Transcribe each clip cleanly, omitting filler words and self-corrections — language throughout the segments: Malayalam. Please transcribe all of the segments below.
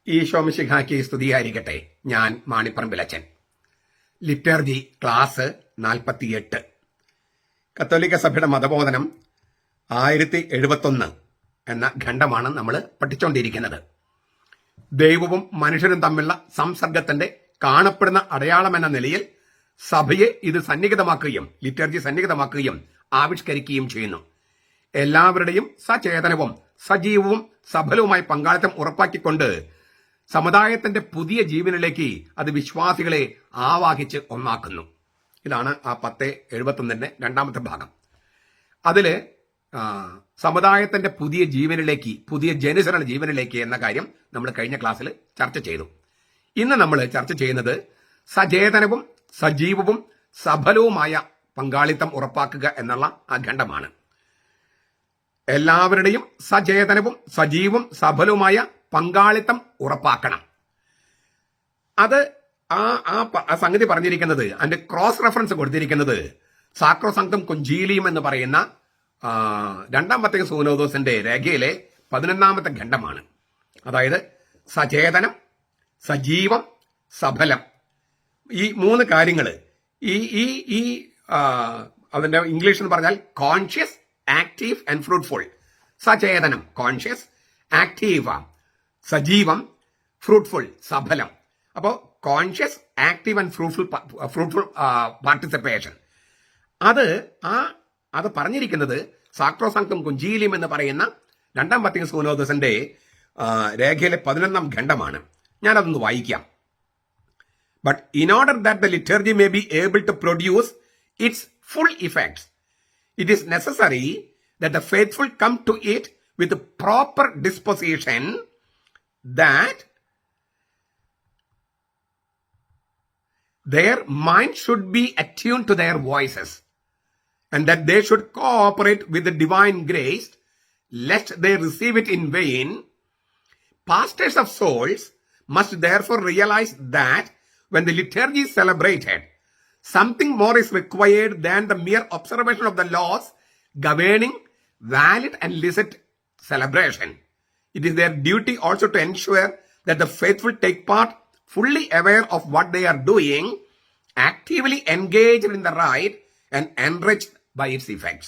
ഈശോ മിശിഹായ്ക്ക് സ്തുതിയായിരിക്കട്ടെ. ഞാൻ മാണിപ്പറമ്പിലച്ചൻ. Liturgy class 48. കത്തോലിക്ക സഭയുടെ മതബോധനം 1071 എന്ന ഖണ്ഡമാണ് നമ്മൾ പഠിച്ചുകൊണ്ടിരിക്കുന്നത്. ദൈവവും മനുഷ്യരും തമ്മിലുള്ള സംസർഗത്തിന്റെ കാണപ്പെടുന്ന അടയാളം എന്ന നിലയിൽ സഭയെ ഇത് സന്നിഹിതമാക്കുകയും ലിറ്റർജി സന്നിഹിതമാക്കുകയും ആവിഷ്കരിക്കുകയും ചെയ്യുന്നു. എല്ലാവരുടെയും സചേതനവും സജീവവും സഫലവുമായ പങ്കാളിത്തം ഉറപ്പാക്കിക്കൊണ്ട് സമുദായത്തിന്റെ പുതിയ ജീവനിലേക്ക് അത് വിശ്വാസികളെ ആവാഹിച്ച് ഒന്നാക്കുന്നു. ഇതാണ് ആ 1071 രണ്ടാമത്തെ ഭാഗം. അതില് സമുദായത്തിന്റെ പുതിയ ജീവനിലേക്ക്, പുതിയ ജനുസരണ ജീവനിലേക്ക് എന്ന കാര്യം നമ്മൾ കഴിഞ്ഞ ക്ലാസ്സിൽ ചർച്ച ചെയ്തു. ഇന്ന് നമ്മൾ ചർച്ച ചെയ്യുന്നത് സചേതനവും സജീവവും സഫലവുമായ പങ്കാളിത്തം ഉറപ്പാക്കുക എന്നുള്ള ആ ഖണ്ഡമാണ്. എല്ലാവരുടെയും സചേതനവും സജീവവും സഫലവുമായ പങ്കാളിത്തം ഉറപ്പാക്കണം. അത് ആ സംഗതി പറഞ്ഞിരിക്കുന്നത്, അതിന്റെ ക്രോസ് റെഫറൻസ് കൊടുത്തിരിക്കുന്നത് സാക്രോസങ്ക്തം കൊഞ്ചീലിയം എന്ന് പറയുന്ന രണ്ടാം വത്തിക്കാൻ സൂനോദോസിന്റെ രേഖയിലെ 11ാമത്തെ ഖണ്ഡമാണ്. അതായത് സചേതനം, സജീവം, സഫലം, ഈ 3 കാര്യങ്ങൾ. ഈ അതിന്റെ ഇംഗ്ലീഷ് എന്ന് പറഞ്ഞാൽ കോൺഷ്യസ്, ആക്റ്റീവ് ആൻഡ് ഫ്രൂട്ട്ഫുൾ. സചേതനം കോൺഷ്യസ്, ആക്റ്റീവ് സജീവം, ഫ്രൂട്ട്ഫുൾ സഫലം. അപ്പോൾ conscious, active and fruitful participation. അത് പറഞ്ഞിരിക്കുന്നത് സാക്രോസങ്ക്തം കൊഞ്ചീലിയം എന്ന് പറയുന്ന രണ്ടാം വത്തിക്കാൻ സൂനോദോസിന്റെ രേഖയിലെ 11ാം ഖണ്ഡമാണ്. ഞാനതൊന്ന് വായിക്കാം. But in order that the liturgy may be able to produce its full effects, it is necessary that the faithful come to it with proper disposition, that their mind should be attuned to their voices, and that they should cooperate with the divine grace, lest they receive it in vain. Pastors of souls must therefore realize that when the liturgy is celebrated, something more is required than the mere observation of the laws governing valid and licit celebration. It is their duty also to ensure that the faithful take part, fully aware of what they are doing, actively engaged in the rite and enriched by its effects.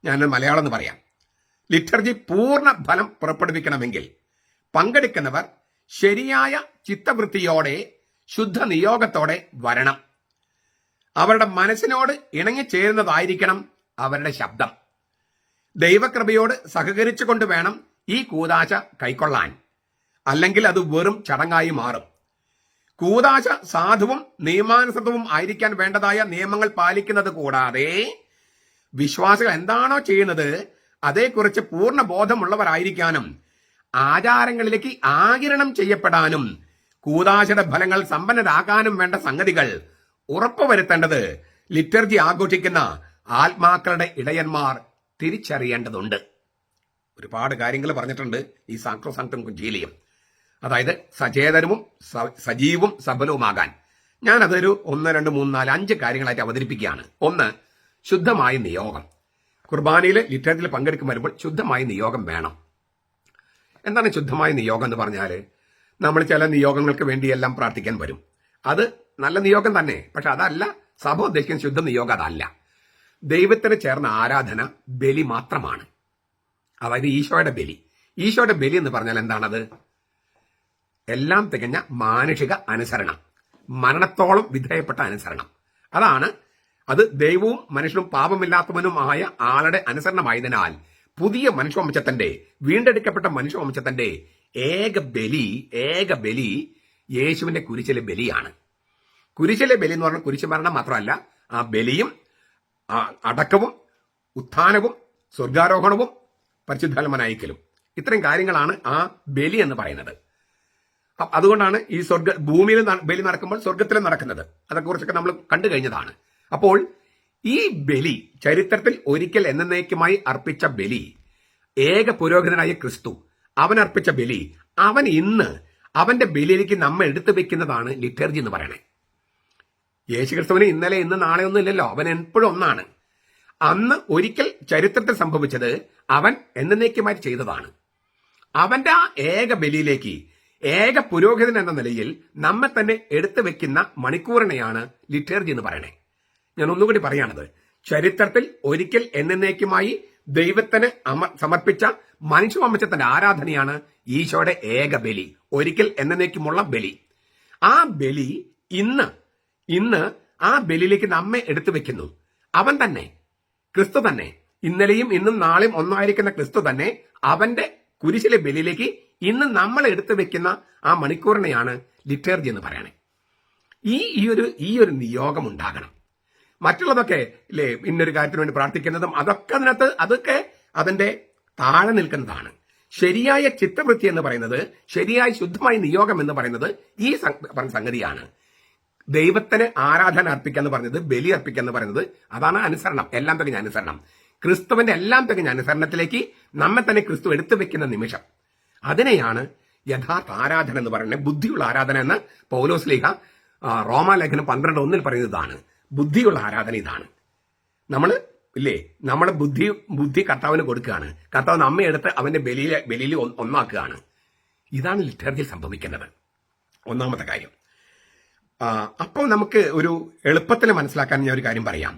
ഞാൻ മലയാളം എന്ന് പറയാം. ലിറ്റർജി പൂർണ്ണ ഫലം പുറപ്പെടുവിക്കണമെങ്കിൽ പങ്കെടുക്കുന്നവർ ശരിയായ ചിത്തവൃത്തിയോടെ, ശുദ്ധ നിയോഗത്തോടെ വരണം. അവരുടെ മനസ്സിനോട് ഇണങ്ങിച്ചേരുന്നതായിരിക്കണം അവരുടെ ശബ്ദം. ദൈവകൃപയോട് സഹകരിച്ചുകൊണ്ട് വേണം ഈ കൂദാശ കൈക്കൊള്ളാൻ, അല്ലെങ്കിൽ അത് വെറും ചടങ്ങായി മാറും. കൂദാശ സാധുവും നിയമാനുസൃതവും ആയിരിക്കാൻ വേണ്ടതായ നിയമങ്ങൾ പാലിക്കുന്നത് കൂടാതെ വിശ്വാസികൾ എന്താണോ ചെയ്യുന്നത് അതേക്കുറിച്ച് പൂർണ്ണ ബോധമുള്ളവരായിരിക്കാനും ആചാരങ്ങളിലേക്ക് ആഗിരണം ചെയ്യപ്പെടാനും കൂദാശയുടെ ഫലങ്ങൾ സമ്പന്നരാകാനും വേണ്ട സംഗതികൾ ഉറപ്പുവരുത്തേണ്ടത് ലിറ്റർജി ആഘോഷിക്കുന്ന ആത്മാക്കളുടെ ഇടയന്മാർ തിരിച്ചറിയേണ്ടതുണ്ട്. ഒരുപാട് കാര്യങ്ങൾ പറഞ്ഞിട്ടുണ്ട് ഈ സാക്രോസങ്ക്തം കൊഞ്ചീലിയം. അതായത് സചേതനവും സജീവവും സഫലവുമാകാൻ ഞാനതൊരു 1, 2, 3, 4, 5 കാര്യങ്ങളായിട്ട് അവതരിപ്പിക്കുകയാണ്. 1, ശുദ്ധമായ നിയോഗം. കുർബാനയിൽ ലിറ്റർജിയിൽ പങ്കെടുക്കും വരുമ്പോൾ ശുദ്ധമായ നിയോഗം വേണം. എന്താണ് ശുദ്ധമായ നിയോഗം എന്ന് പറഞ്ഞാൽ, നമ്മൾ ചില നിയോഗങ്ങൾക്ക് വേണ്ടിയെല്ലാം പ്രാർത്ഥിക്കാൻ വരും. അത് നല്ല നിയോഗം തന്നെ, പക്ഷെ അതല്ല സഭ ഉദ്ദേശിക്കുന്ന ശുദ്ധ നിയോഗം. അതല്ല. ദൈവത്തിന് ചേർന്ന ആരാധന ബലി മാത്രമാണ്. അതായത് ഈശോയുടെ ബലി. ഈശോയുടെ ബലി എന്ന് പറഞ്ഞാൽ എന്താണത്? എല്ലാം തികഞ്ഞ മാനുഷിക അനുസരണം, മരണത്തോളം വിധേയപ്പെട്ട അനുസരണം. അത് ദൈവവും മനുഷ്യനും പാപമില്ലാത്തവനുമായ ആളുടെ അനുസരണമായതിനാൽ പുതിയ മനുഷ്യവംശത്തിന്റെ, വീണ്ടെടുക്കപ്പെട്ട മനുഷ്യവംശത്തിന്റെ ഏക ബലി യേശുവിന്റെ കുരിശിലെ ബലിയാണ്. കുരിശിലെ ബലി എന്ന് പറഞ്ഞാൽ കുരിശുമരണം മാത്രമല്ല, ആ ബലിയും അടക്കവും ഉത്ഥാനവും സ്വർഗാരോഹണവും പരിശുദ്ധാത്മാനയക്കലും, ഇത്രയും കാര്യങ്ങളാണ് ആ ബലി എന്ന് പറയുന്നത്. അതുകൊണ്ടാണ് ഈ ഭൂമിയിൽ ബലി നടക്കുമ്പോൾ സ്വർഗത്തിലും നടക്കുന്നത്. അതേക്കുറിച്ചൊക്കെ നമ്മൾ കണ്ടു കഴിഞ്ഞതാണ്. അപ്പോൾ ഈ ബലി ചരിത്രത്തിൽ ഒരിക്കൽ എന്നേക്കുമായി അർപ്പിച്ച ബലി, ഏക പുരോഹിതനായ ക്രിസ്തു അവൻ അർപ്പിച്ച ബലി, അവൻ ഇന്ന് അവന്റെ ബലിയിലേക്ക് നമ്മൾ എടുത്തു വെക്കുന്നതാണ് ലിറ്റർജി എന്ന് പറയണേ. യേശുക്രിസ്തുവിന് ഇന്നലെ, ഇന്ന്, നാളെ ഒന്നും ഇല്ലല്ലോ. അവൻ എപ്പോഴും ഒന്നാണ്. അന്ന് ഒരിക്കൽ ചരിത്രത്തിൽ സംഭവിച്ചത് അവൻ എന്നേക്കുമായി ചെയ്തതാണ്. അവന്റെ ആ ഏക ബലിയിലേക്ക് ഏക പുരോഹിതൻ എന്ന നിലയിൽ നമ്മെ തന്നെ എടുത്തു വെക്കുന്ന മണിക്കൂറിനെയാണ് ലിറ്റർജി എന്ന് പറയണേ. ഞാൻ ഒന്നുകൂടി പറയാണത്, ചരിത്രത്തിൽ ഒരിക്കൽ എന്നേക്കുമായി ദൈവത്തിന് സമർപ്പിച്ച മനുഷ്യവംശത്തിന്റെ ആരാധനയാണ് ഈശോയുടെ ഏക ബലി, ഒരിക്കൽ എന്നേക്കുമുള്ള ബലി. ആ ബലി ഇന്ന് ആ ബലിയിലേക്ക് നമ്മെ എടുത്തു വെക്കുന്നു. അവൻ തന്നെ, ക്രിസ്തു തന്നെ, ഇന്നലെയും ഇന്നും നാളെയും ഒന്നായിരിക്കുന്ന ക്രിസ്തു തന്നെ അവന്റെ കുരിശിലെ ബലിയിലേക്ക് ഇന്ന് നമ്മൾ എടുത്തു വെക്കുന്ന ആ മണിക്കൂറിനെയാണ് ലിറ്റർജി എന്ന് പറയണേ. ഈ ഒരു നിയോഗം ഉണ്ടാകണം. മറ്റുള്ളതൊക്കെ ഇല്ലേ, ഇന്നൊരു കാര്യത്തിന് വേണ്ടി പ്രാർത്ഥിക്കുന്നതും അതൊക്കെ അതിന്റെ താഴെ നിൽക്കുന്നതാണ്. ശരിയായ ചിത്തവൃത്തി എന്ന് പറയുന്നത്, ശരിയായ ശുദ്ധമായ നിയോഗം എന്ന് പറയുന്നത് ഈ സംഗതിയാണ്. ദൈവത്തിന് ആരാധന അർപ്പിക്കുക എന്ന് പറയുന്നത്, ബലി അർപ്പിക്കുക എന്ന് പറയുന്നത് അതാണ് അനുസരണം, എല്ലാം തികഞ്ഞ അനുസരണം. ക്രിസ്തുവിന്റെ എല്ലാം തികഞ്ഞ അനുസരണത്തിലേക്ക് നമ്മെ തന്നെ ക്രിസ്തു എടുത്തു വെക്കുന്ന നിമിഷം, അതിനെയാണ് യഥാർത്ഥ ആരാധന എന്ന് പറയുന്നത്, ബുദ്ധിയുള്ള ആരാധന എന്ന് പൗലോസ് ലേഖ റോമാലേഖനം 12:1 പറയുന്നതാണ്. ബുദ്ധിയുള്ള ആരാധന ഇതാണ്. നമ്മളെ ബുദ്ധി കർത്താവിന് കൊടുക്കുകയാണ്. കർത്താവ് നമ്മെ എടുത്ത് അവന്റെ ബലിയിൽ ഒന്നാക്കുകയാണ്. ഇതാണ് ലിറ്റർജിയിൽ സംഭവിക്കുന്നത്. ഒന്നാമത്തെ കാര്യം. അപ്പോൾ നമുക്ക് ഒരു എളുപ്പത്തിൽ മനസ്സിലാക്കാൻ ഞാൻ ഒരു കാര്യം പറയാം.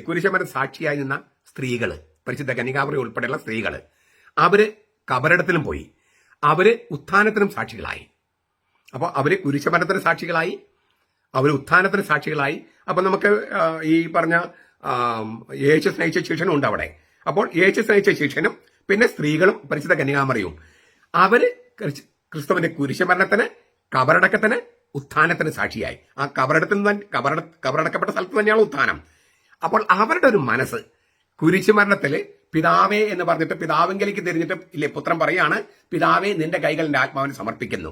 കുരിശമര സാക്ഷിയായി നിന്ന സ്ത്രീകള്, പരിശുദ്ധ കന്യകാമറി ഉൾപ്പെടെയുള്ള സ്ത്രീകള്, അവര് കബറിടത്തിലും പോയി, അവര് ഉത്ഥാനത്തിനും സാക്ഷികളായി. അപ്പോൾ അവര് കുരിശമരത്തിന് സാക്ഷികളായി, അവർ ഉത്ഥാനത്തിന് സാക്ഷികളായി. അപ്പൊ നമുക്ക് ഈ പറഞ്ഞ യേശു സ്നേഹിച്ച ശിഷ്യനും ഉണ്ട് അവിടെ. അപ്പോൾ യേശു സ്നേഹിച്ച ശിഷ്യനും പിന്നെ സ്ത്രീകളും പരിശുദ്ധ കന്യകാമറിയും അവര് ക്രിസ്തുവിന്റെ കുരിശമരണത്തിന്, കബറടക്കത്തിന്, ഉത്ഥാനത്തിന് സാക്ഷിയായി. ആ കബറടക്കപ്പെട്ട സ്ഥലത്ത് തന്നെയാണ് ഉത്ഥാനം. അപ്പോൾ അവരുടെ ഒരു മനസ്സ് കുരിശുമരണത്തില് പിതാവേ എന്ന് പറഞ്ഞിട്ട് പിതാവിങ്കലേക്ക് തിരിഞ്ഞിട്ട് പുത്രൻ പറയാണ്, പിതാവേ നിന്റെ കൈകൾ എന്റെ ആത്മാവിനെ സമർപ്പിക്കുന്നു.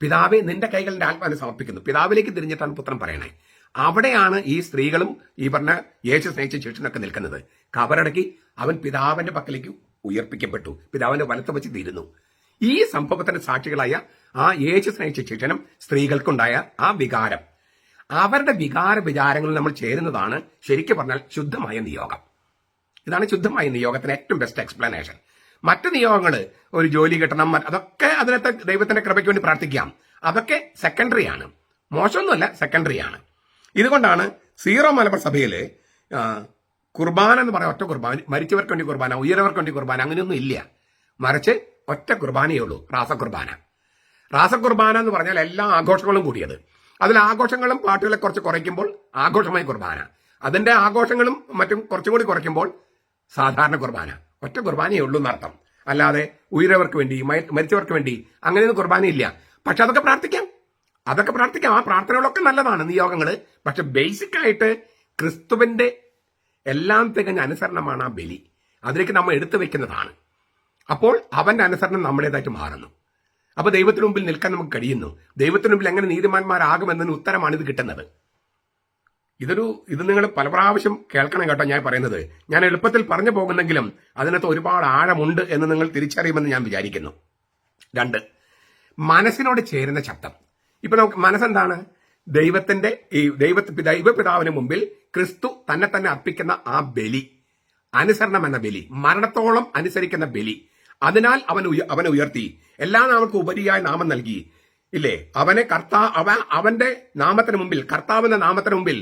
പിതാവെ നിന്റെ കൈകൾ എന്റെ ആത്മാവിനെ സമർപ്പിക്കുന്നു. പിതാവിലേക്ക് തിരിഞ്ഞിട്ടാണ് പുത്രൻ പറയണേ. അവിടെയാണ് ഈ സ്ത്രീകളും ഈ പറഞ്ഞ യേശു സ്നേഹിച്ച ശിഷ്യനൊക്കെ നിൽക്കുന്നത്. കബറടക്കി അവൻ പിതാവിന്റെ പക്കലേക്ക് ഉയർപ്പിക്കപ്പെട്ടു, പിതാവിന്റെ വലത്ത് വെച്ച് തീരുന്നു. ഈ സംഭവത്തിന്റെ സാക്ഷികളായ ആ യേശു സ്നേഹിച്ച ശിഷ്യനും സ്ത്രീകൾക്കുണ്ടായ ആ വികാരം, അവരുടെ വിചാരങ്ങളിൽ നമ്മൾ ചേരുന്നതാണ് ശരിക്കും പറഞ്ഞാൽ ശുദ്ധമായ നിയോഗം. ഇതാണ് ശുദ്ധമായ നിയോഗത്തിന് ഏറ്റവും ബെസ്റ്റ് എക്സ്പ്ലനേഷൻ. മറ്റു നിയോഗങ്ങൾ, ഒരു ജോലി കിട്ടണം, അതൊക്കെ അതിനകത്ത് ദൈവത്തിന്റെ കൃപയ്ക്ക് വേണ്ടി പ്രാർത്ഥിക്കാം. അതൊക്കെ സെക്കൻഡറി ആണ്, മോശമൊന്നുമല്ല, സെക്കൻഡറി ആണ്. ഇതുകൊണ്ടാണ് സീറോ മലബാർ സഭയില് കുർബാന എന്ന് പറയാം, ഒറ്റ കുർബാന, മരിച്ചവർക്ക് വേണ്ടി കുർബാന, ഉയരവർക്ക് വേണ്ടി കുർബാന, അങ്ങനെയൊന്നും ഇല്ല. മറിച്ച് ഒറ്റ കുർബാനയേ ഉള്ളൂ, റാസകുർബാന. റാസകുർബാന എന്ന് പറഞ്ഞാൽ എല്ലാ ആഘോഷങ്ങളും കൂടിയത്. അതിൽ ആഘോഷങ്ങളും പാട്ടുകളെ കുറച്ച് കുറയ്ക്കുമ്പോൾ ആഘോഷമായ കുർബാന, അതിന്റെ ആഘോഷങ്ങളും മറ്റും കുറച്ചും കൂടി കുറയ്ക്കുമ്പോൾ സാധാരണ കുർബാന. ഒറ്റ കുർബാനയേ ഉള്ളൂ എന്നർത്ഥം. അല്ലാതെ ഉയരവർക്ക് വേണ്ടി, മരിച്ചവർക്ക് വേണ്ടി അങ്ങനെയൊന്നും കുർബാനയില്ല. പക്ഷെ അതൊക്കെ പ്രാർത്ഥിക്കാം. ആ പ്രാർത്ഥനകളൊക്കെ നല്ലതാണ്, നിയോഗങ്ങള്. പക്ഷെ ബേസിക് ആയിട്ട് ക്രിസ്തുവിന്റെ എല്ലാം തികഞ്ഞ അനുസരണമാണ് ആ ബലി. അതിലേക്ക് നമ്മൾ എടുത്തു വെക്കുന്നതാണ്. അപ്പോൾ അവന്റെ അനുസരണം നമ്മുടേതായിട്ട് മാറുന്നു. അപ്പൊ ദൈവത്തിന് മുമ്പിൽ നിൽക്കാൻ നമുക്ക് കഴിയുന്നു. ദൈവത്തിന് മുമ്പിൽ എങ്ങനെ നീതിമാന്മാരാകുമെന്നതിന് ഉത്തരമാണ് ഇത് കിട്ടുന്നത്. ഇത് നിങ്ങൾ പല പ്രാവശ്യം കേൾക്കണം കേട്ടോ. ഞാൻ പറയുന്നത് ഞാൻ എളുപ്പത്തിൽ പറഞ്ഞു പോകുന്നെങ്കിലും അതിനകത്ത് ഒരുപാട് ആഴമുണ്ട് എന്ന് നിങ്ങൾ തിരിച്ചറിയുമെന്ന് ഞാൻ വിചാരിക്കുന്നു. 2, മനസ്സിനോട് ചേരുന്ന ശബ്ദം. ഇപ്പൊ നമുക്ക് മനസ്സെന്താണ്? ദൈവപിതാവിന് മുമ്പിൽ ക്രിസ്തു തന്നെ അർപ്പിക്കുന്ന ആ ബലി, അനുസരണം എന്ന ബലി, മരണത്തോളം അനുസരിക്കുന്ന ബലി. അതിനാൽ അവനെ ഉയർത്തി, എല്ലാ നാമർക്കും ഉപരിയായ നാമം നൽകി. ഇല്ലേ, അവന്റെ നാമത്തിന് മുമ്പിൽ, കർത്താവിന്റെ നാമത്തിന് മുമ്പിൽ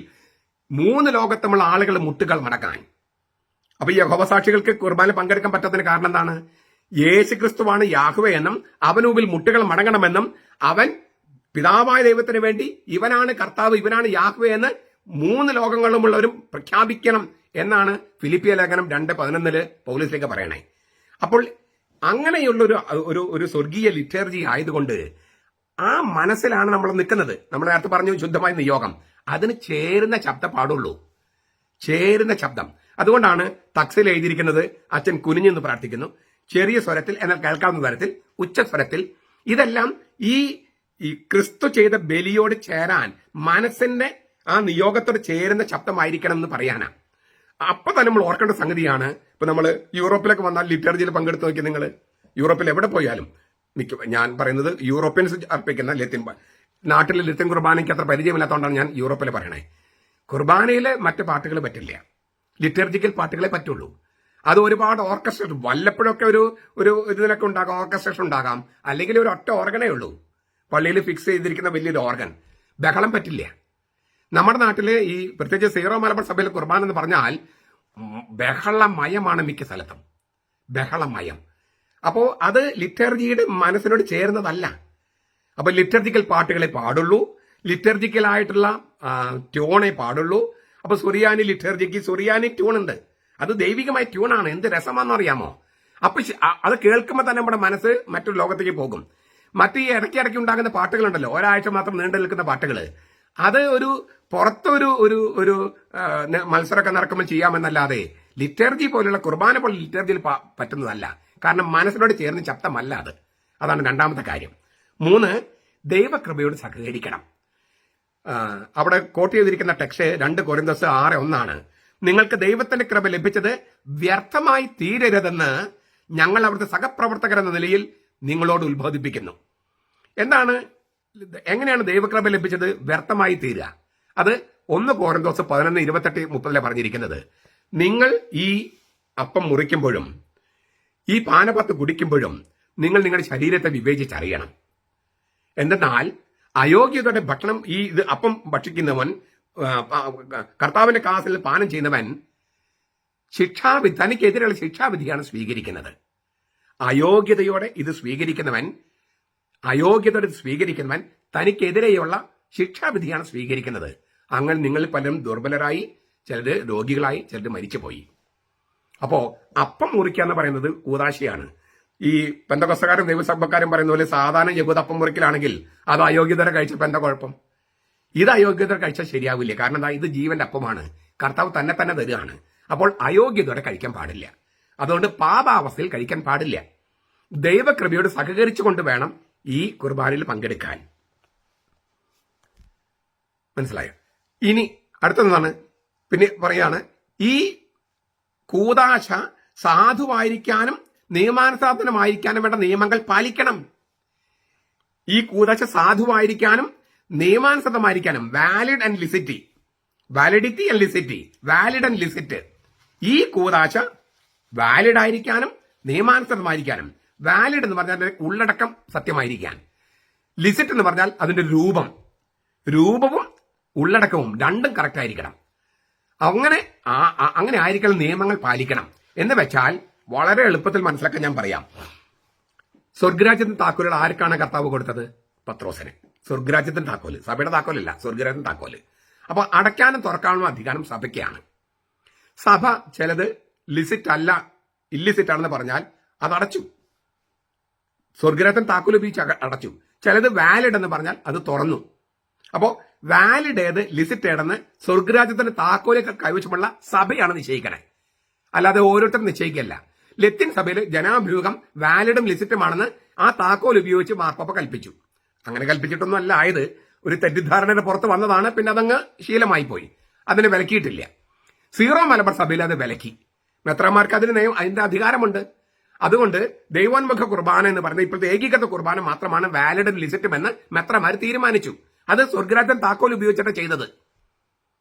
3 ലോകത്തുമുള്ള ആളുകൾ മുട്ടുകൾ മടക്കാൻ. അപ്പൊ ഈ യഹോവസാക്ഷികൾക്ക് കുർബാന പങ്കെടുക്കാൻ പറ്റാത്തതിന് കാരണം എന്താണ്? യേശു ക്രിസ്തുവാണ് യാഹ്വേ എന്നും അവന് മുമ്പിൽ മുട്ടുകൾ മടങ്ങണമെന്നും അവൻ പിതാവായ ദൈവത്തിന് വേണ്ടി ഇവനാണ് കർത്താവ്, ഇവനാണ് യാഹ്വേ എന്ന് 3 ലോകങ്ങളിലുമുള്ളവരും പ്രഖ്യാപിക്കണം എന്നാണ് ഫിലിപ്പിയ ലേഖനം 2:11 പൗലോസ് പറയണേ. അപ്പോൾ അങ്ങനെയുള്ള ഒരു സ്വർഗീയ ലിറ്റർജി ആയതുകൊണ്ട് ആ മനസ്സിലാണ് നമ്മൾ നിൽക്കുന്നത്. നമ്മൾ നേരത്തെ പറഞ്ഞു ശുദ്ധമായ നിയോഗം, അതിന് ചേരുന്ന ശബ്ദം പാടുള്ളൂ, ചേരുന്ന ശബ്ദം. അതുകൊണ്ടാണ് തക്സിൽ എഴുതിയിരിക്കുന്നത്, അച്ഛൻ കുനിഞ്ഞെന്ന് പ്രാർത്ഥിക്കുന്നു, ചെറിയ സ്വരത്തിൽ എന്നാൽ കേൾക്കാവുന്ന തരത്തിൽ, ഉച്ചസ്വരത്തിൽ. ഇതെല്ലാം ഈ ക്രിസ്തു ചെയ്ത ബലിയോട് ചേരാൻ, മനസ്സിന്റെ ആ നിയോഗത്തോട് ചേരുന്ന ശബ്ദമായിരിക്കണം എന്ന് പറയാനാ. അപ്പൊ തന്നെ നമ്മൾ ഓർക്കേണ്ട സംഗതിയാണ്. ഇപ്പൊ നമ്മൾ യൂറോപ്പിലൊക്കെ വന്നാൽ ലിറ്റർജിയിൽ പങ്കെടുത്ത് നോക്കി, നിങ്ങൾ യൂറോപ്പിൽ എവിടെ പോയാലും, ഞാൻ പറയുന്നത് യൂറോപ്യൻസ് അർപ്പിക്കുന്ന ലത്തിൻ, നാട്ടിലെ ലത്തിൻ കുർബാനയ്ക്ക് അത്ര പരിചയമില്ലാത്തതുകൊണ്ടാണ് ഞാൻ യൂറോപ്പിൽ പറയണേ. കുർബാനയിലെ മറ്റ് പാട്ടുകൾ പറ്റില്ല, ലിറ്റർജിക്കൽ പാട്ടുകളെ പറ്റുള്ളൂ. അത് ഒരുപാട് ഓർക്കസ്ട്രേഷൻ, വല്ലപ്പോഴൊക്കെ ഒരു ഒരു ഇതിലൊക്കെ ഉണ്ടാകാം, ഓർക്കസ്ട്രേഷൻ ഉണ്ടാകാം, അല്ലെങ്കിൽ ഒരു ഒറ്റ ഓർഗനേ ഉള്ളൂ പള്ളിയിൽ ഫിക്സ് ചെയ്തിരിക്കുന്ന വലിയൊരു ഓർഗൻ. ബഹളം പറ്റില്ല. നമ്മുടെ നാട്ടില് ഈ പ്രത്യേകിച്ച് സീറോ മലബാർ സഭയിലെ കുർബാന എന്ന് പറഞ്ഞാൽ ബഹളമയമാണ് മിക്ക സ്ഥലത്തും, ബഹളമയം. അപ്പോ അത് ലിറ്റർജിയുടെ മനസ്സിനോട് ചേർന്നതല്ല. അപ്പൊ ലിറ്റർജിക്കൽ പാട്ടുകളെ പാടുള്ളൂ, ലിറ്റർജിക്കൽ ആയിട്ടുള്ള ട്യൂണേ പാടുള്ളൂ. അപ്പൊ സുറിയാനി ലിറ്റർജിക്ക് സുറിയാനി ട്യൂൺ ഉണ്ട്, അത് ദൈവികമായ ട്യൂണാണ്. എന്ത് രസമാണെന്ന് അറിയാമോ? അപ്പൊ അത് കേൾക്കുമ്പോൾ തന്നെ നമ്മുടെ മനസ്സ് മറ്റൊരു ലോകത്തേക്ക് പോകും. മറ്റ് ഈ ഇടയ്ക്കിടയ്ക്ക് ഉണ്ടാകുന്ന പാട്ടുകളുണ്ടല്ലോ, ഒരാഴ്ച മാത്രം നീണ്ടു നിൽക്കുന്ന പാട്ടുകൾ, അത് ഒരു പുറത്തൊരു ഒരു ഒരു മത്സരമൊക്കെ നടക്കുമ്പോൾ ചെയ്യാമെന്നല്ലാതെ ലിറ്റർജി പോലുള്ള കുർബാന പോലെ ലിറ്റർജിയിൽ പറ്റുന്നതല്ല. കാരണം മനസ്സിനോട് ചേർന്ന് ശബ്ദമല്ല അത്. അതാണ് രണ്ടാമത്തെ കാര്യം. 3, ദൈവകൃപയോട് സഹകരിക്കണം. അവിടെ കോട്ട് ചെയ്തിരിക്കുന്ന ടെക്സ്റ്റ് 2 കൊരിന്തോസ് 6:1 നിങ്ങൾക്ക് ദൈവത്തിന്റെ കൃപ ലഭിച്ചത് വ്യർത്ഥമായി തീരരുതെന്ന് ഞങ്ങൾ അവിടുത്തെ സഹപ്രവർത്തകർ എന്ന നിലയിൽ നിങ്ങളോട് ഉത്ബോധിപ്പിക്കുന്നു. എന്താണ്, എങ്ങനെയാണ് ദൈവകൃപ ലഭിച്ചത് വ്യർത്ഥമായി തീരുക? അത് 1 കൊരിന്തോസ് 11:28-30 പറഞ്ഞിരിക്കുന്നത്. നിങ്ങൾ ഈ അപ്പം മുറിക്കുമ്പോഴും ഈ പാനപത്ത് കുടിക്കുമ്പോഴും നിങ്ങൾ നിങ്ങളുടെ ശരീരത്തെ വിവേചിച്ചറിയണം. എന്തെന്നാൽ അയോഗ്യതയുടെ ഭക്ഷണം ഇത് അപ്പം ഭക്ഷിക്കുന്നവൻ, കർത്താവിന്റെ കാസിൽ പാനം ചെയ്യുന്നവൻ ശിക്ഷാവിധി, തനിക്കെതിരെയുള്ള ശിക്ഷാവിധിയാണ് സ്വീകരിക്കുന്നത്. അയോഗ്യതയോടെ ഇത് സ്വീകരിക്കുന്നവൻ തനിക്കെതിരെയുള്ള ശിക്ഷാവിധിയാണ് സ്വീകരിക്കുന്നത്. അങ്ങനെ നിങ്ങൾ പലരും ദുർബലരായി, ചിലര് രോഗികളായി, ചിലര് മരിച്ചുപോയി. അപ്പോ അപ്പം മുറിക്കുക എന്ന് പറയുന്നത് കൂതാശയാണ്. ഈ പെന്തക്കോസ്തക്കാരും ദൈവസഭക്കാരും പറയുന്ന പോലെ സാധാരണ യഹൂദ അപ്പം മുറിക്കലാണെങ്കിൽ അത് അയോഗ്യതര കഴിച്ചപ്പോൾ എന്താ കുഴപ്പം? ഇത് അയോഗ്യതര കഴിച്ചാൽ ശരിയാവില്ല. കാരണം എന്താ, ഇത് ജീവന്റെ അപ്പമാണ്, കർത്താവ് തന്നെ തരികയാണ്. അപ്പോൾ അയോഗ്യതയോടെ കഴിക്കാൻ പാടില്ല. അതുകൊണ്ട് പാപാവസ്ഥയിൽ കഴിക്കാൻ പാടില്ല. ദൈവകൃപയോട് സഹകരിച്ചുകൊണ്ട് വേണം ഈ കുർബാനയിൽ പങ്കെടുക്കാൻ. മനസ്സിലായോ? ഇനി അടുത്തതാണ്, പിന്നെ പറയാണ്, ഈ കൂദാശ സാധുവായിരിക്കാനും നിയമാനുസൃതമായിരിക്കാനും വേണ്ട നിയമങ്ങൾ പാലിക്കണം. ഈ കൂദാശ സാധുവായിരിക്കാനും നിയമാനുസൃതമായിരിക്കാനും, valid and licit, validity and licit, valid and licit. ഈ കൂദാശ വാലിഡ് ആയിരിക്കാനും നിയമാനുസൃതമായിരിക്കാനും, വാലിഡ് എന്ന് പറഞ്ഞാൽ ഉള്ളടക്കം സത്യമായിരിക്കാൻ, ലിസിറ്റ് എന്ന് പറഞ്ഞാൽ അതിന്റെ രൂപവും ഉള്ളടക്കവും രണ്ടും കറക്റ്റ് ആയിരിക്കണം. അങ്ങനെ ആയിരിക്കണം, നിയമങ്ങൾ പാലിക്കണം. എന്ന് വെച്ചാൽ വളരെ എളുപ്പത്തിൽ മനസ്സിലാക്കാൻ ഞാൻ പറയാം. സ്വർഗരാജ്യത്തിന്റെ താക്കോലുകൾ ആർക്കാണ് കർത്താവ് കൊടുത്തത്? പത്രോസിന്. സ്വർഗരാജ്യത്തിന്റെ താക്കോല്, സഭയുടെ താക്കോലല്ല, സ്വർഗരാജ്യത്തിന്റെ താക്കോല്. അപ്പൊ അടയ്ക്കാനും തുറക്കാനും അധികാരം സഭയ്ക്കാണ്. സഭ ചിലത് ലിസിറ്റ് അല്ല, ഇല്ലിസിറ്റ് ആണെന്ന് പറഞ്ഞാൽ അത് അടച്ചു, സ്വർഗരാജ്യത്തിന്റെ താക്കോൽ ഉപയോഗിച്ച് അടച്ചു. ചിലത് വാലിഡ് എന്ന് പറഞ്ഞാൽ അത് തുറന്നു. അപ്പോ വാലിഡ് ഏത്, ലിസിറ്റ് ഏതെന്ന് സ്വർഗരാജ്യത്തിന്റെ താക്കോലൊക്കെ കൈവശമുള്ള സഭയാണ് നിശ്ചയിക്കണേ, അല്ലാതെ ഓരോരുത്തരും നിശ്ചയിക്കല്ല. ലത്തീൻ സഭയിൽ ജനാഭിമുഖം വാലിഡും ലിസിറ്റുമാണെന്ന് ആ താക്കോൽ ഉപയോഗിച്ച് മാർപ്പാപ്പ കൽപ്പിച്ചു. അങ്ങനെ കൽപ്പിച്ചിട്ടൊന്നും അല്ല ആയത്, ഒരു തെറ്റിദ്ധാരണയുടെ പുറത്ത് വന്നതാണ്. പിന്നെ അതങ്ങ് ശീലമായി പോയി, അതിനെ വിലക്കിയിട്ടില്ല. സീറോ മലബാർ സഭയിൽ അത് വിലക്കി. മെത്രാന്മാർക്ക് അതിന്റെ അധികാരമുണ്ട്. അതുകൊണ്ട് ദൈവോന്മുഖ കുർബാന എന്ന് പറയുന്നത് ഇപ്പോഴത്തെ ഏകീകൃത കുർബാന മാത്രമാണ് വാലിഡും ലിസിറ്റും എന്ന് മെത്രാന്മാർ തീരുമാനിച്ചു. അത് സ്വർഗരാജ്യം താക്കോൽ ഉപയോഗിച്ചിട്ട് ചെയ്തത്.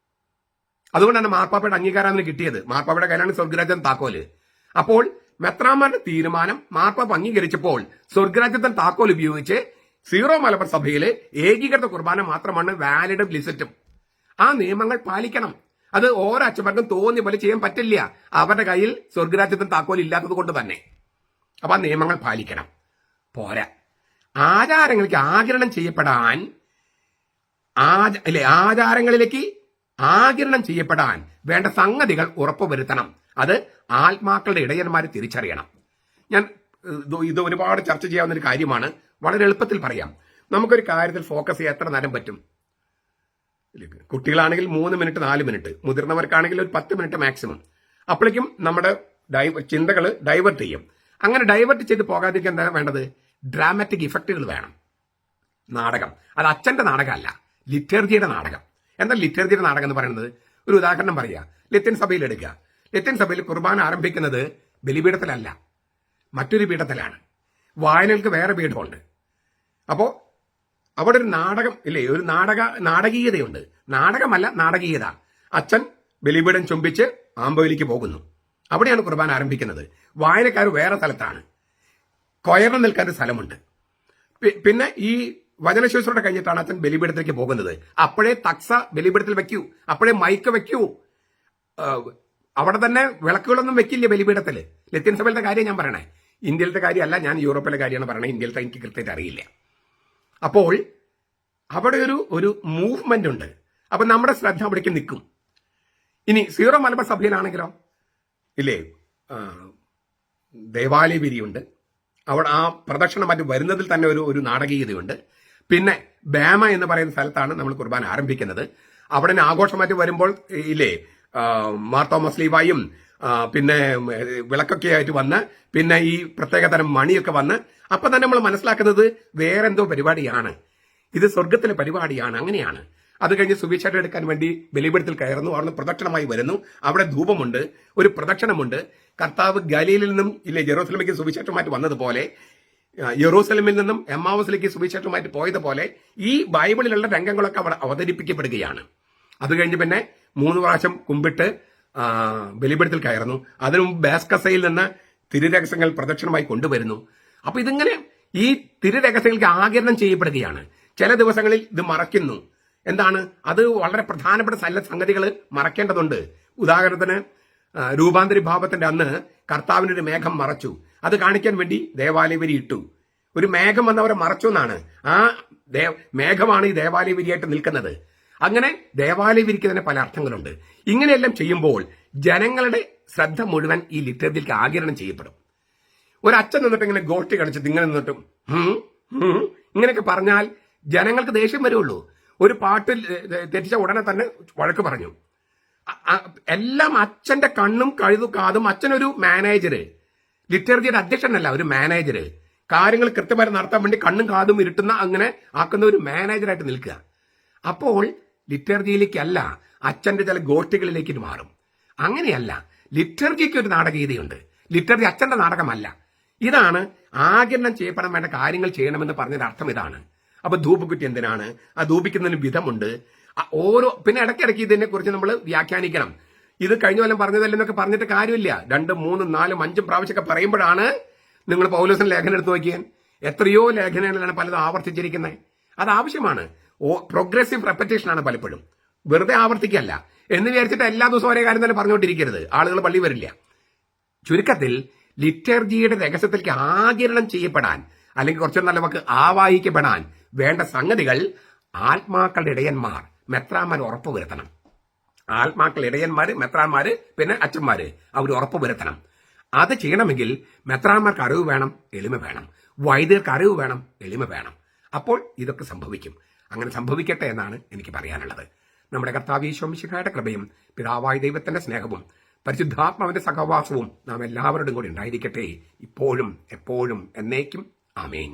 അതുകൊണ്ടാണ് മാർപ്പാപ്പയുടെ അംഗീകാരം അതിന് കിട്ടിയത്. മാർപ്പാപ്പയുടെ കയ്യിലാണ് സ്വർഗരാജ്യം താക്കോല്. അപ്പോൾ മെത്രാന്മാരുടെ തീരുമാനം മാർപ്പാപ്പ അംഗീകരിച്ചപ്പോൾ സ്വർഗരാജ്യത്തിന്റെ താക്കോൽ ഉപയോഗിച്ച് സീറോ മലബാർ സഭയിലെ ഏകീകൃത കുർബാന മാത്രമാണ് വാലിഡും ലിസിറ്റും. ആ നിയമങ്ങൾ പാലിക്കണം. അത് ഓരോ അച്ഛന്മാർക്കും തോന്നിയ പോലെ ചെയ്യാൻ പറ്റില്ല, അവരുടെ കയ്യിൽ സ്വർഗരാജ്യത്തിന്റെ താക്കോൽ ഇല്ലാത്തത് കൊണ്ട് തന്നെ. അപ്പൊ ആ നിയമങ്ങൾ പാലിക്കണം. പോരാ, ആചാരങ്ങൾക്ക് ആകിരണം ചെയ്യപ്പെടാൻ, ആചാരങ്ങളിലേക്ക് ആകിരണം ചെയ്യപ്പെടാൻ വേണ്ട സംഗതികൾ ഉറപ്പുവരുത്തണം. അത് ആത്മാക്കളുടെ ഇടയന്മാരെ തിരിച്ചറിയണം. ഞാൻ ഇത് ഒരുപാട് ചർച്ച ചെയ്യാവുന്ന ഒരു കാര്യമാണ്. വളരെ എളുപ്പത്തിൽ പറയാം. നമുക്കൊരു കാര്യത്തിൽ ഫോക്കസ് ചെയ്യാൻ എത്ര നേരം പറ്റും? കുട്ടികളാണെങ്കിൽ 3 മിനിറ്റ് 4 മിനിറ്റ്, മുതിർന്നവർക്കാണെങ്കിൽ ഒരു 10 മിനിറ്റ് മാക്സിമം. അപ്പോഴേക്കും നമ്മുടെ ചിന്തകൾ ഡൈവേർട്ട് ചെയ്യും. അങ്ങനെ ഡൈവേർട്ട് ചെയ്ത് പോകാതിരിക്കാൻ എന്താ വേണ്ടത്? ഡ്രാമാറ്റിക് ഇഫക്റ്റുകൾ വേണം. നാടകം, അത് അച്ഛന്റെ നാടകമല്ല, ലിറ്റർജിയുടെ നാടകം. എന്താ ലിറ്റർജിയുടെ നാടകം എന്ന് പറയുന്നത്? ഒരു ഉദാഹരണം പറയുക. ലത്തീൻ സഭയിൽ എടുക്കുക. ലത്തീൻ സഭയിൽ കുർബാന ആരംഭിക്കുന്നത് ബലിപീഠത്തിലല്ല, മറ്റൊരു പീഠത്തിലാണ്. വായനകൾക്ക് വേറെ പീഠമുണ്ട്. അപ്പോ അവിടെ ഒരു നാടകം ഇല്ലേ, ഒരു നാടകീയതയുണ്ട്. നാടകമല്ല, നാടകീയത. അച്ഛൻ ബലിപീഠം ചുംബിച്ച് ആമ്പയിലേക്ക് പോകുന്നു. അവിടെയാണ് കുർബാന ആരംഭിക്കുന്നത്. വായനക്കാർ വേറെ സ്ഥലത്താണ്, കൊയറിന് നിൽക്കാൻ ഒരു സ്ഥലമുണ്ട്. പിന്നെ ഈ വചനശുശ്രൂഷ കഴിഞ്ഞിട്ടാണ് അച്ഛൻ ബലിപീഠത്തിലേക്ക് പോകുന്നത്. അപ്പോഴേ തക്സ ബലിപീഠത്തിൽ വെക്കൂ, അപ്പോഴേ മൈക്ക് വെക്കൂ. അവിടെ തന്നെ വിളക്കുകളൊന്നും വെക്കില്ല ബലിപീഠത്തിൽ. ലത്തീൻ സഭയിലത്തെ കാര്യം ഞാൻ പറയണേ, ഇന്ത്യയിലത്തെ കാര്യമല്ല, ഞാൻ യൂറോപ്പിലെ കാര്യമാണ് പറയണേ. ഇന്ത്യയിലത്തെ എനിക്ക് കൃത്യമായിട്ട് അറിയില്ല. അപ്പോൾ അവിടെ ഒരു മൂവ്മെന്റ് ഉണ്ട്. അപ്പൊ നമ്മുടെ ശ്രദ്ധ അവിടേക്ക് നിൽക്കും. ഇനി സീറോ മലബാർ സഭയിലാണെങ്കിലോ ഇല്ലേ, ദേവാലയവിരിയുണ്ട്. അവിടെ ആ പ്രദക്ഷിണം മറ്റും വരുന്നതിൽ തന്നെ ഒരു നാടകീയതയുണ്ട്. പിന്നെ ബേമ എന്ന് പറയുന്ന സ്ഥലത്താണ് നമ്മൾ കുർബാന ആരംഭിക്കുന്നത്. അവിടെ ആഘോഷമായിട്ട് വരുമ്പോൾ ഇല്ലേ, മാർത്തോമസ് ലീവായും പിന്നെ വിളക്കൊക്കെ ആയിട്ട് വന്ന് പിന്നെ ഈ പ്രത്യേകതരം മണിയൊക്കെ വന്ന് അപ്പൊ തന്നെ നമ്മൾ മനസ്സിലാക്കുന്നത് വേറെന്തോ പരിപാടിയാണ്, ഇത് സ്വർഗത്തിലെ പരിപാടിയാണ്. അങ്ങനെയാണ്. അത് കഴിഞ്ഞ് സുവിശേഷം എടുക്കാൻ വേണ്ടി ബലിപീഠത്തിൽ കയറുന്നു. അവിടുന്ന് പ്രദക്ഷിണമായി വരുന്നു. അവിടെ ധൂപമുണ്ട്, ഒരു പ്രദക്ഷിണമുണ്ട്. കർത്താവ് ഗലീലിൽ നിന്നും ഇല്ലേ ജെറൂസലമിലേക്ക് സുവിശേഷമായിട്ട് വന്നതുപോലെ, യെറൂസലമിൽ നിന്നും എമ്മാവസിലേക്ക് സുവിശേഷമായിട്ട് പോയതുപോലെ ഈ ബൈബിളിലുള്ള രംഗങ്ങളൊക്കെ അവിടെ അവതരിപ്പിക്കപ്പെടുകയാണ്. അത് കഴിഞ്ഞ് പിന്നെ 3 പ്രാവശ്യം കുമ്പിട്ട് ബലിപീഠത്തിൽ കയറുന്നു. അതിനു മുമ്പ് ബേസ്കസയിൽ നിന്ന് തിരുരഹസ്യങ്ങൾ പ്രദക്ഷിണമായി കൊണ്ടുവരുന്നു. അപ്പൊ ഇതിങ്ങനെ ഈ തിരുരഹസ്യങ്ങൾക്ക് ആകിരണം ചെയ്യപ്പെടുകയാണ്. ചില ദിവസങ്ങളിൽ ഇത് മറയ്ക്കുന്നു. എന്താണ് അത്? വളരെ പ്രധാനപ്പെട്ട സംഗതികൾ മറക്കേണ്ടതുണ്ട്. ഉദാഹരണത്തിന് രൂപാന്തരി ഭാവത്തിന്റെ അന്ന് കർത്താവിന്റെ ഒരു മേഘം മറച്ചു. അത് കാണിക്കാൻ വേണ്ടി ദേവാലയവരി ഇട്ടു. ഒരു മേഘം വന്നവരെ മറച്ചു എന്നാണ്. ആ മേഘമാണ് ഈ ദേവാലയവരിയായിട്ട് നിൽക്കുന്നത്. അങ്ങനെ ദേവാലയവിരിക്ക് തന്നെ പല അർത്ഥങ്ങളുണ്ട്. ഇങ്ങനെയെല്ലാം ചെയ്യുമ്പോൾ ജനങ്ങളുടെ ശ്രദ്ധ മുഴുവൻ ഈ ലിറ്ററേച്ചറിലേക്ക് ആകിരണം ചെയ്യപ്പെടും. ഒരു അച്ഛൻ നിന്നിട്ട് ഇങ്ങനെ ഗോഷ്ടി കളിച്ചിട്ട് ഇങ്ങനെ നിന്നിട്ടും ഇങ്ങനെയൊക്കെ പറഞ്ഞാൽ ജനങ്ങൾക്ക് ദേഷ്യം വരുള്ളൂ. ഒരു പാട്ട് തെറ്റിച്ച ഉടനെ തന്നെ വഴക്ക് പറഞ്ഞു. എല്ലാം അച്ഛന്റെ കണ്ണും കഴുതു കാതും. അച്ഛനൊരു മാനേജര്, ലിറ്ററേച്ചറിയുടെ അധ്യക്ഷനല്ല, ഒരു മാനേജര്. കാര്യങ്ങൾ കൃത്യമായി നടത്താൻ വേണ്ടി കണ്ണും കാതും ഇരുട്ടുന്ന അങ്ങനെ ആക്കുന്ന ഒരു മാനേജറായിട്ട് നിൽക്കുക. അപ്പോൾ ലിറ്റർജിയിലേക്കല്ല, അച്ഛന്റെ ചില ഗോഷ്ഠികളിലേക്ക് ഇത് മാറും. അങ്ങനെയല്ല, ലിറ്റർജിക്ക് ഒരു നാടകീയതയുണ്ട്. ലിറ്റർജി അച്ഛന്റെ നാടകമല്ല. ഇതാണ് ആകിരണം ചെയ്യപ്പെടാൻ വേണ്ട കാര്യങ്ങൾ ചെയ്യണമെന്ന് പറഞ്ഞതിന്റെ അർത്ഥം ഇതാണ്. അപ്പൊ ധൂപക്കുറ്റി എന്തിനാണ്? ആ ധൂപിക്കുന്നതിന് വിധമുണ്ട്. പിന്നെ ഇടയ്ക്കിടയ്ക്ക് ഇതിനെ കുറിച്ച് നമ്മൾ വ്യാഖ്യാനിക്കണം. ഇത് കഴിഞ്ഞ കൊല്ലം പറഞ്ഞതല്ലെന്നൊക്കെ പറഞ്ഞിട്ട് കാര്യമില്ല. 2, 3, 4, 5 പ്രാവശ്യമൊക്കെ പറയുമ്പോഴാണ് നിങ്ങൾ പൗലോസിന്റെ ലേഖനം എടുത്തു നോക്കിയാൽ എത്രയോ ലേഖനങ്ങളിലാണ് പലതും ആവർത്തിച്ചിരിക്കുന്നത്. അത് ആവശ്യമാണ്. പ്രോഗ്രസീവ് റെപ്പറ്റേഷൻ ആണ് പലപ്പോഴും. വെറുതെ ആവർത്തിക്കല്ല എന്ന് വിചാരിച്ചിട്ട് എല്ലാ ദിവസവും ഒരേ കാര്യം തന്നെ പറഞ്ഞുകൊണ്ടിരിക്കരുത്. ആളുകൾ പള്ളി വരില്ല. ചുരുക്കത്തിൽ ലിറ്റർജിയുടെ രഹസ്യത്തിലേക്ക് ആകിരണം ചെയ്യപ്പെടാൻ അല്ലെങ്കിൽ കുറച്ചു നല്ല വാക്ക് ആവാഹിക്കപ്പെടാൻ വേണ്ട സംഗതികൾ ആത്മാക്കളുടെ ഇടയന്മാർ, മെത്രാന്മാർ ഉറപ്പുവരുത്തണം. ആത്മാക്കൾ ഇടയന്മാര്, മെത്രാന്മാര്, പിന്നെ അച്ഛന്മാര് അവർ ഉറപ്പുവരുത്തണം. അത് ചെയ്യണമെങ്കിൽ മെത്രാന്മാർക്ക് അറിവ് വേണം, എളിമ വേണം. വൈദികർക്ക് അറിവ് വേണം, എളിമ വേണം. അപ്പോൾ ഇതൊക്കെ സംഭവിക്കും. അങ്ങനെ സംഭവിക്കട്ടെ എന്നാണ് എനിക്ക് പറയാനുള്ളത്. നമ്മുടെ കർത്താവ് യേശു മിശിഹായുടെ കൃപയും പിതാവായ ദൈവത്തിന്റെ സ്നേഹവും പരിശുദ്ധാത്മാവിന്റെ സഹവാസവും നാം എല്ലാവരുടെയും കൂടി ഉണ്ടായിരിക്കട്ടെ, ഇപ്പോഴും എപ്പോഴും എന്നേക്കും. ആമേൻ.